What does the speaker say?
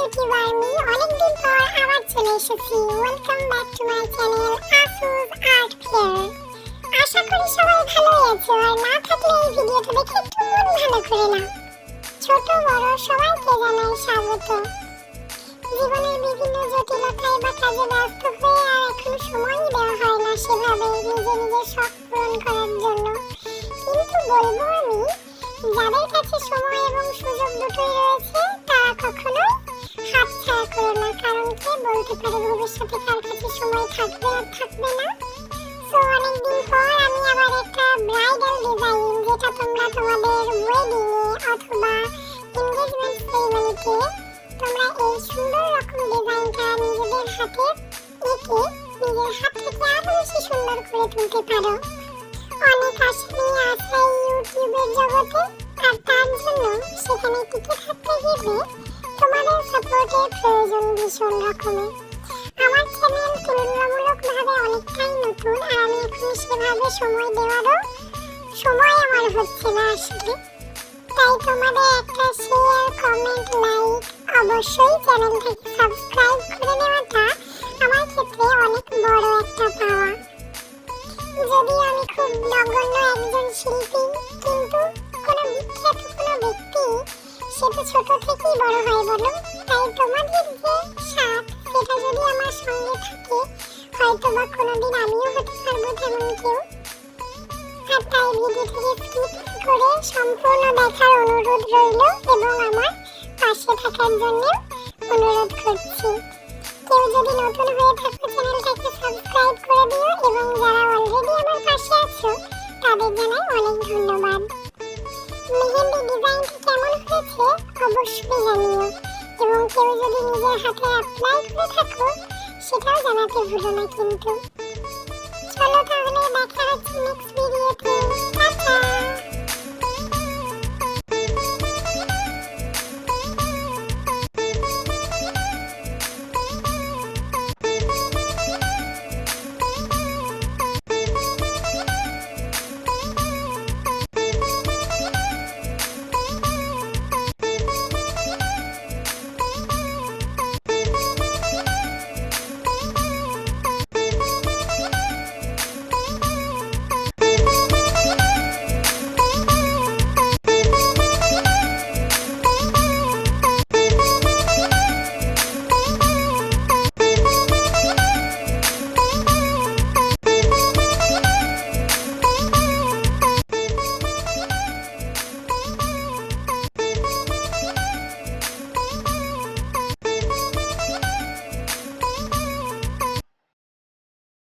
YouTube army অনেকদিন পর আবার চলে এসেছি। Welcome back to my channel Asus art fair. আশা করি সবাই ভালোই আছো, আর না থাকলে এই ভিডিওটা দেখে একটু মন ভালো করে নাও। ছোট বড় সবাইকে জানাই স্বাগত। জীবনের বিভিন্ন জটিলতায় বা কাজে ব্যস্ত হয়ে আর এখনো সময়ই দেওয়া হয় না সেভাবে নিজের শখ পূরণ করার জন্য। কিন্তু বলবো আমি, যাদের কাছে সময় এবং সুযোগ দুটোই রয়েছে তারা কখনোই হাতছাড়া করো না, কারণ কে বলতে পারে ভবিষ্যতে কার কাছে সময় থাকবে আর থাকবে না। সো অনেকদিন পর আমি আবার একটা ব্রাইডাল ডিজাইন, যেটা তোমরা তোমাদের ওয়েডিং এ অথবা এনগেজমেন্ট সেরিমনিতে তোমরা এই সুন্দর রকম ডিজাইনটা নিজেদের হাতে এঁকে নিজের হাত থেকে আরো বেশি সুন্দর করে তুলতে পারো। অনেক আশা নিয়ে আসা ইউটিউবের জগতে, আর তার জন্য সেখানে টিকে থাকতে গেলে তোমাদের সাপোর্টের প্রয়োজন ভীষণ রকমের। আমার চ্যানেল তুলনামূলকভাবে অনেকটাই নতুন, আর আমি এখন সেভাবে সময় দেওয়ারও সময় আমার হচ্ছে না আসলে। তাই তোমাদের একটা শেয়ার, কমেন্ট, লাইক, অবশ্যই চ্যানেলটাকে সাবস্ক্রাইব করে নেওয়াটা আমার ক্ষেত্রে অনেক বড় একটা পাওয়া। যদিও আমি খুব নগণ্য একজন শিল্পী, কিন্তু কোনো বিখ্যাত কোনো ব্যক্তি সে তো ছোট থেকেই বড় হয় বলো। তাই তোমাদের যে সাথ, সেটা যদি আমার সঙ্গে থাকে, হয়তো বা কোনোদিন আমিও হতে পারবো তেমন কেউ। আর তাই ভিডিওটিকে স্কিপ করে সম্পূর্ণ দেখার অনুরোধ রইল, এবং আমার পাশে থাকার জন্য অনুরোধ করছি। কেউ যদি নতুন হয়ে থাকো চ্যানেলটাকে সাবস্ক্রাইব করে দিও, এবং যারা অলরেডি আমার পাশে আছো তাদের জানাই অনেক ধন্যবাদ। মেহেন্দি ডিজাইনটি কেমন হয়েছে অবশ্যই জানিও, এবং কেউ যদি নিজের হাতে অ্যাপ্লাই করে থাকো সেটাও জানাতে ভুলো না কিন্তু। চলো তাহলে দেখা হচ্ছে নেক্সট ভিডিওতে। টাটা।